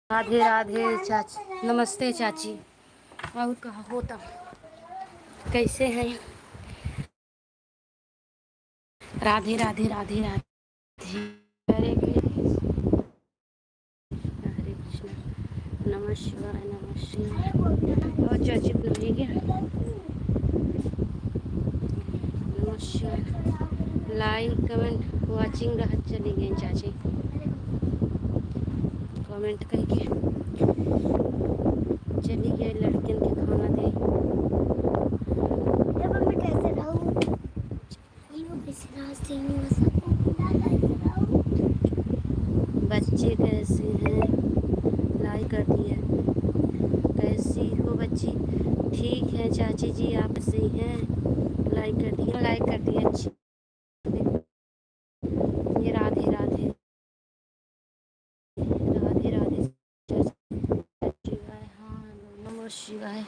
राधे राधे चाची, नमस्ते चाची। और कहा होता कैसे हैं? राधे राधे राधे राधे। हरे कृष्ण हरे कृष्ण, नमः शिवाय नमः शिवाय। और चाची नहीं गया, नमः शिवाय। लाइक कमेंट वाचिंग रहा, चली गई चाची। कमेंट करके चली गई, लड़कियन के खाना दे। बच्चे कैसे हैं? लाइक कर दिया। कैसी हो बच्ची? ठीक है चाची जी, आप सही हैं? लाइक कर दिया, लाइक कर दिया। अच्छी, ये राधे राधे राधे राधे चाची। हाँ, नमः शिवाय।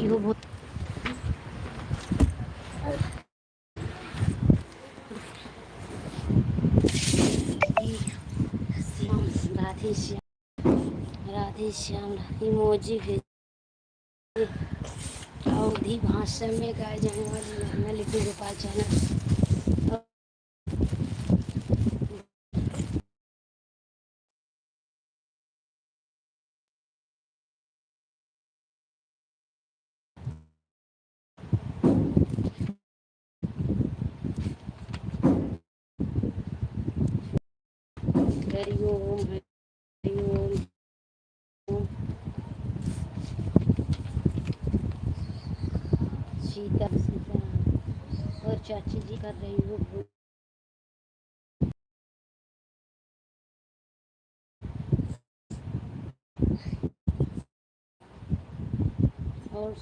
हो बहुत। श्याम, राधे श्याम, राधे श्याम इमोजी भेज। अवधि भाषण में गाए जाने वाली महिमा लिट्टू गोपाल चैनल। हरिओम हरिओम। सीता सीता और चाची जी कर रही हो और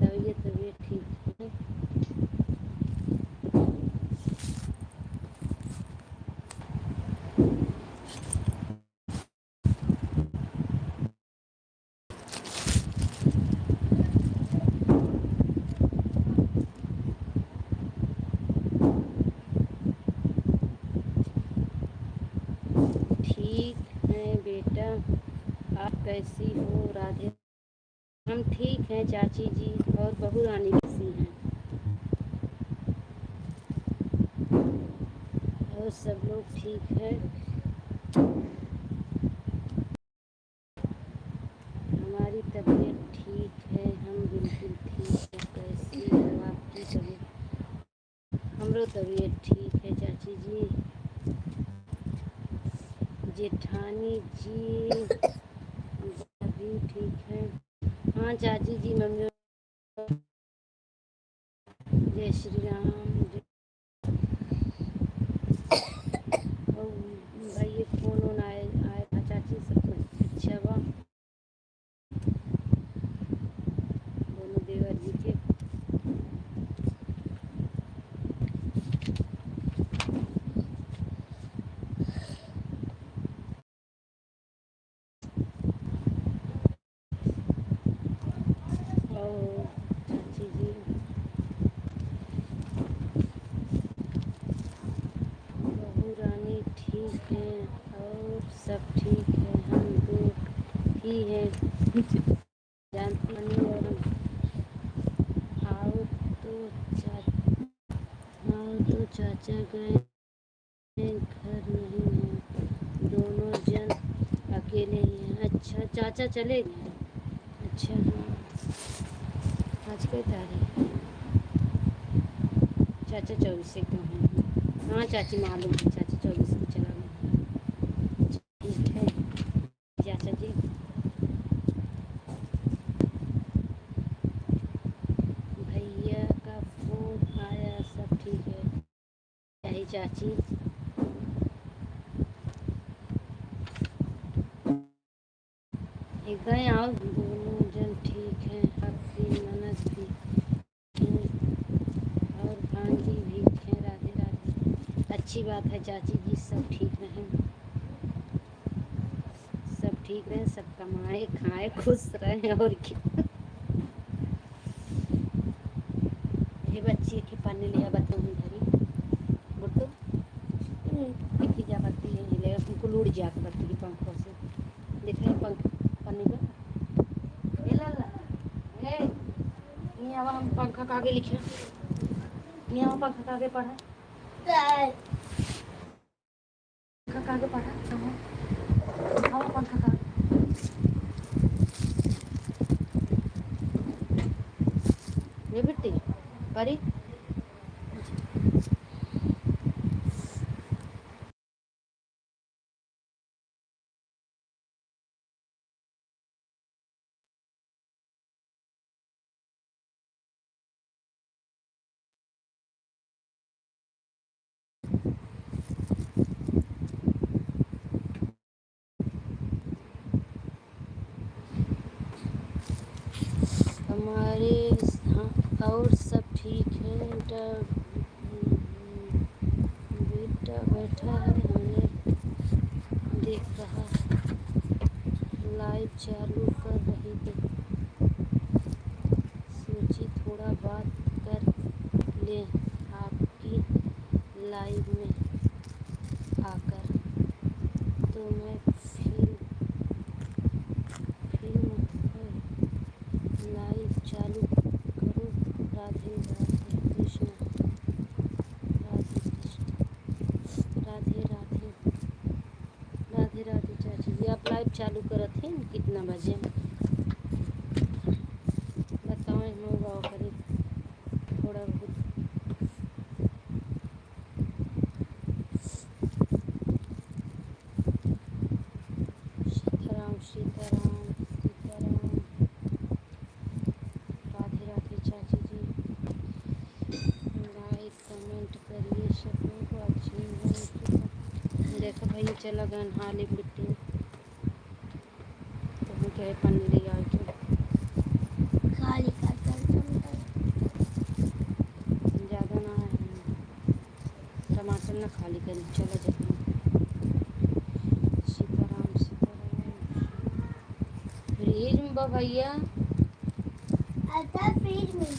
तबीयत ठीक है। ठीक है बेटा, आप कैसी हो राधे? हम ठीक हैं चाची जी, और बहू रानी कैसी हैं? और सब लोग ठीक है। हमारी तबीयत ठीक है, हम बिल्कुल ठीक है। कैसी है आपकी तबीयत? हमरो तबीयत ठीक है चाची जी। जेठानी जी भी ठीक है। हाँ चाची जी, मम्मी। जय श्री राम। भाई ये फोन आए चाची, सब कुछ अच्छा बा दोनों देवर जी के। और चाची जी बहू रानी ठीक है, और सब ठीक है। हम लोग ही हैं जानती नहीं। और आओ तो चाचा गए घर नहीं है, दोनों जन अकेले ही हैं। अच्छा चाचा चले गए? अच्छा हाँ। आज कोई तारीख है? चाचा 24 से क्यों है? हाँ चाची मालूम है, चाचा 24 को चला गया। ठीक है चाचा जी। भैया का फोन आया, सब ठीक है? यही चाची एक गए आओ, दोनों जन ठीक है। आपकी ननद भी हैं और भांजी भी हैं। राधे राधे। अच्छी बात है चाची जी, सब ठीक रहें, सब ठीक रहें, सब कमाए खाए खुश रहें। और क्या। ये बच्ची के पढ़ने लिया बच्चों में धरी बुट्टू देखी जा करती है, हिले तुमको लूट जा करती है पंखों से। देख रहे पंख पन्नी पे नहीं आवा। हम पंखा का आगे लिखे नहीं आवा, पंखा का आगे पढ़ा, पंखा का आगे पढ़ा आवा, पंखा का ये बिट्टी परी। हमारे हाँ और सब ठीक है। बेटा बैठा है, हमने देख रहा लाइव चालू कर रही थी। मुझे आपकी लाइव में आकर, तो मैं फिल्म लाइव चालू करूँ। राधे राधे कृष्ण, राधे कृष्ण, राधे राधे, राधे राधे चाची जी। आप लाइव चालू करत हैं कितना बजे बताएं, होगा करीब थोड़ा बहुत। सीताराम सीताराम सीताराम, राधे राधे चाची जी। लाइक कमेंट करिए, सबों को अच्छी है। देखो भाई चला गन हाली मिट्टी तो हम कहे पनीर ले आए थे खाली कर ज़्यादा ना है, टमाटर ना खाली करी चलो जाते। सीताराम सीताराम। फ्रिज में बा भैया, आता फ्रिज में।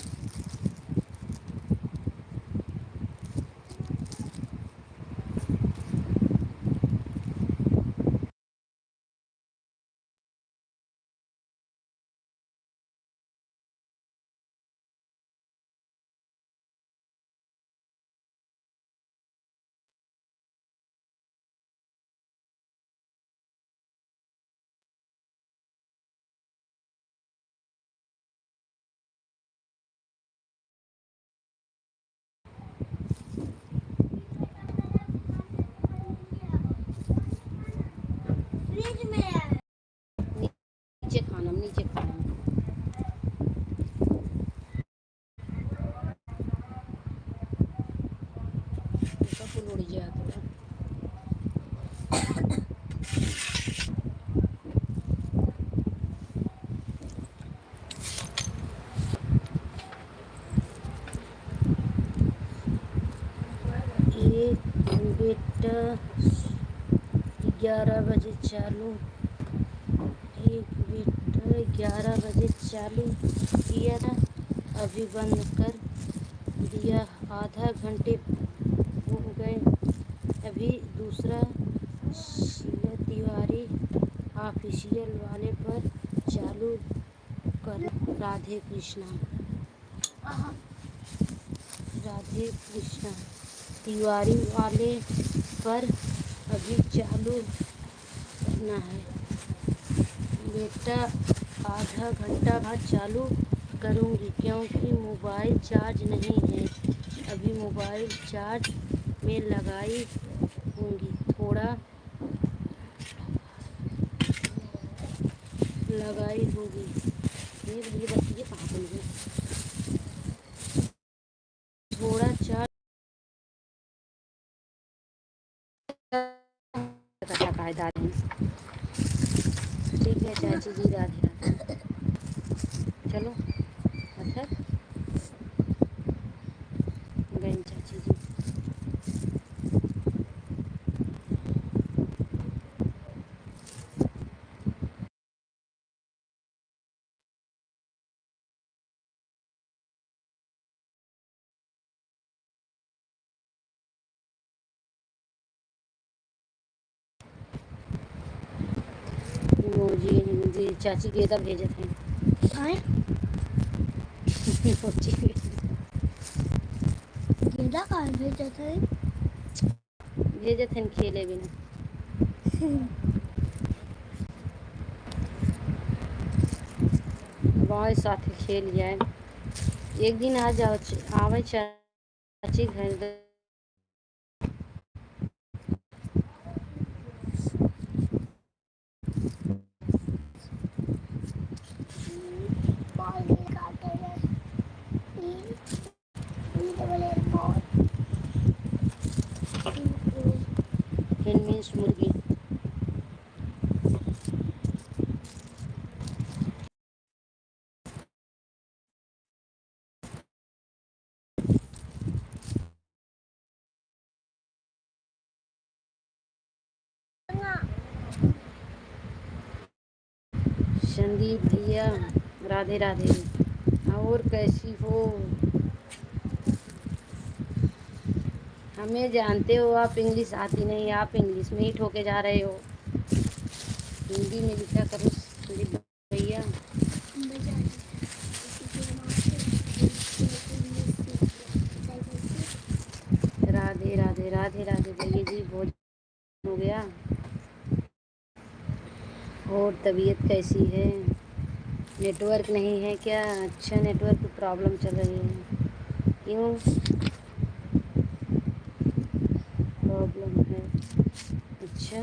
फ्रिज में है। नीचे खाना, नीचे खाना सब उड़ गया थोड़ा। एक बेटा 11 बजे चालू, एक बेटा 11 बजे चालू किया था, अभी बंद कर दिया। आधा घंटे हो गए, अभी दूसरा शिव तिवारी ऑफिशियल वाले पर चालू कर। राधे कृष्णा, राधे कृष्णा तिवारी वाले पर अभी चालू करना है बेटा। आधा घंटा बाद चालू करूँगी क्योंकि मोबाइल चार्ज नहीं है। अभी मोबाइल चार्ज में लगाई होंगी, थोड़ा लगाई होगी। ये बच्चे कहाँ बन गए, थोड़ा चार्ज कायदा है। ठीक है चाची जी, राधे राधे। चलो अच्छा गई चाची जी। जी चाची के तब भेजे थे भेजे थे खेले बिना। गाँव साथ खेल जाए। एक दिन आ जाओ, आवे चाची घर। मीन्स मुर्गी। संदीप भैया राधे राधे, और कैसी हो? हमें जानते हो, आप इंग्लिश आती नहीं, आप इंग्लिश में ही ठोके जा रहे हो। हिंदी में लिखा करो संदीप भैया। राधे राधे राधे राधे भैया जी, बहुत हो गया। और तबीयत कैसी है? नेटवर्क नहीं है क्या? अच्छा, नेटवर्क की प्रॉब्लम चल रही है। क्यों प्रॉब्लम है? अच्छा,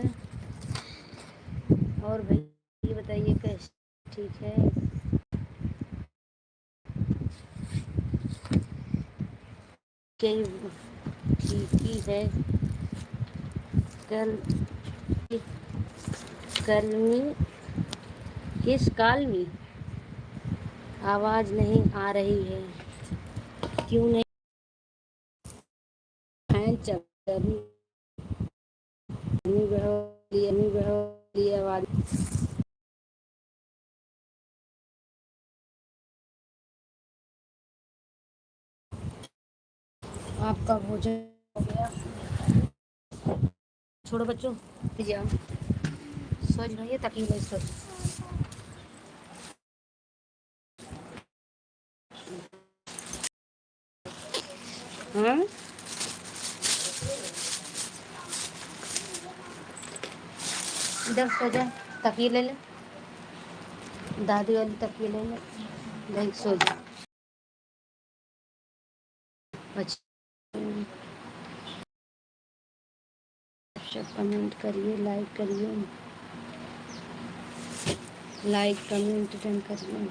और भाई ये बताइए कैसे ठीक है? क्या ठीक ही है? कल कलमी किस काल में आवाज़ नहीं आ रही है? क्यों नहीं? फैन चल रही, गर्मी बढ़ आवाज़। आपका भोजन हो गया? छोड़ो बच्चों, जाओ सो जाइए ताकि मैं सो। हाँ, इधर सो जा, तकिए ले ले, दादी वाली तकिए ले ले, देख सो जा। अच्छा, सब कमेंट करिए, लाइक करिए, लाइक कमेंट डन करिए।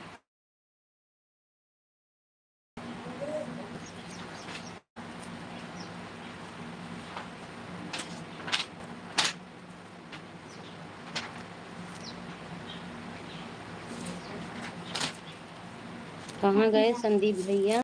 कहाँ गए संदीप भैया?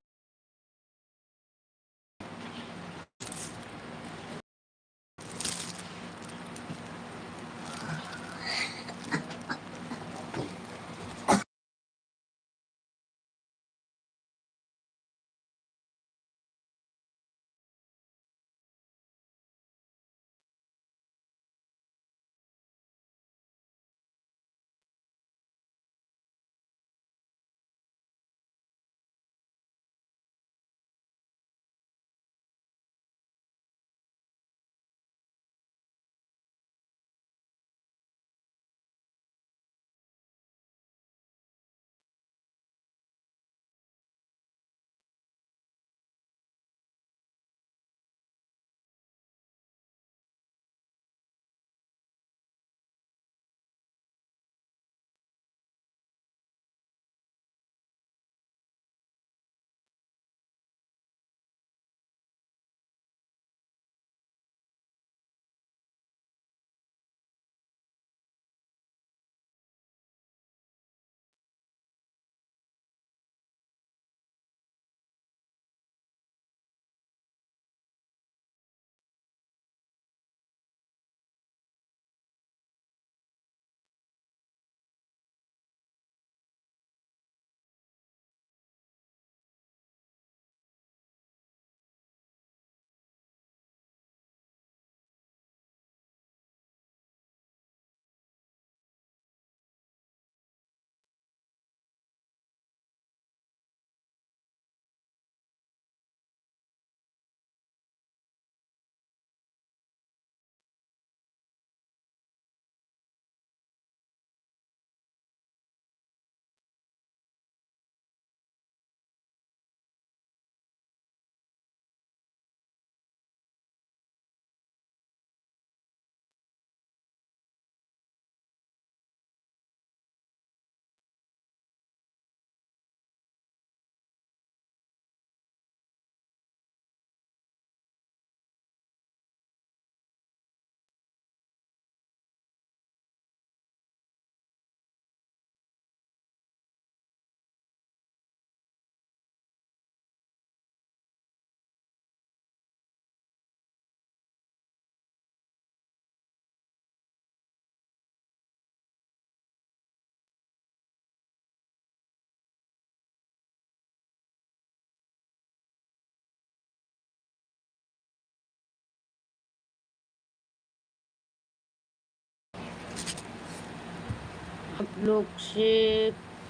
आप लोग से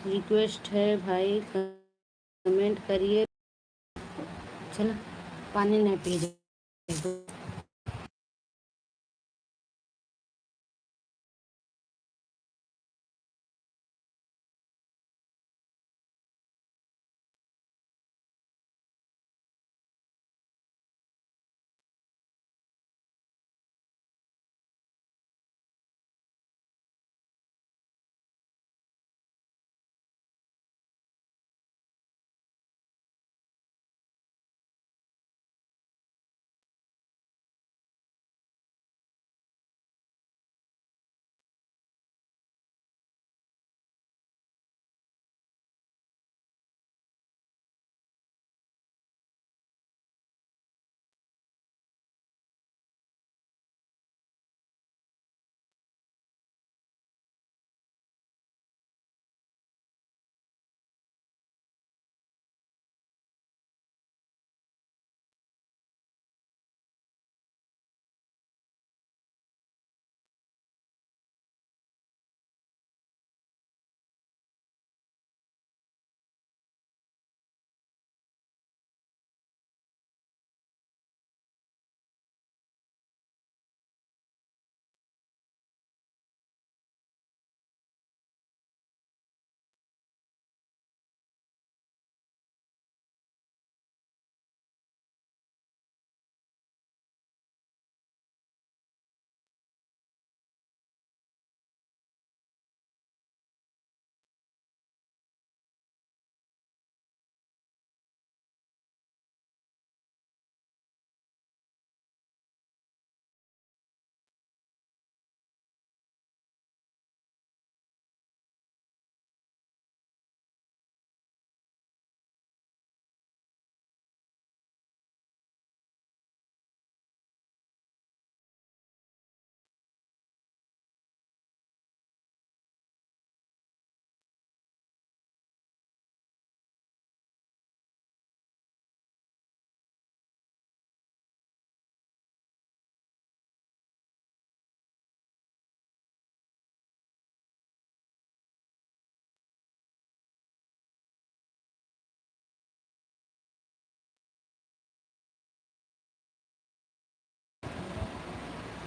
रिक्वेस्ट है भाई, कमेंट करिए। चलो पानी नहीं पी जाए।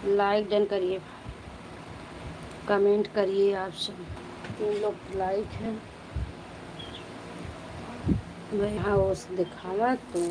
लाइक डन करिए, कमेंट करिए। आप सब 3 लोग लाइक है भाई। हाँ वो दिखावा तो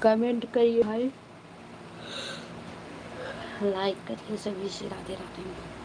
कमेंट करिए भाई, लाइक करिए। सभी से राधे राधे।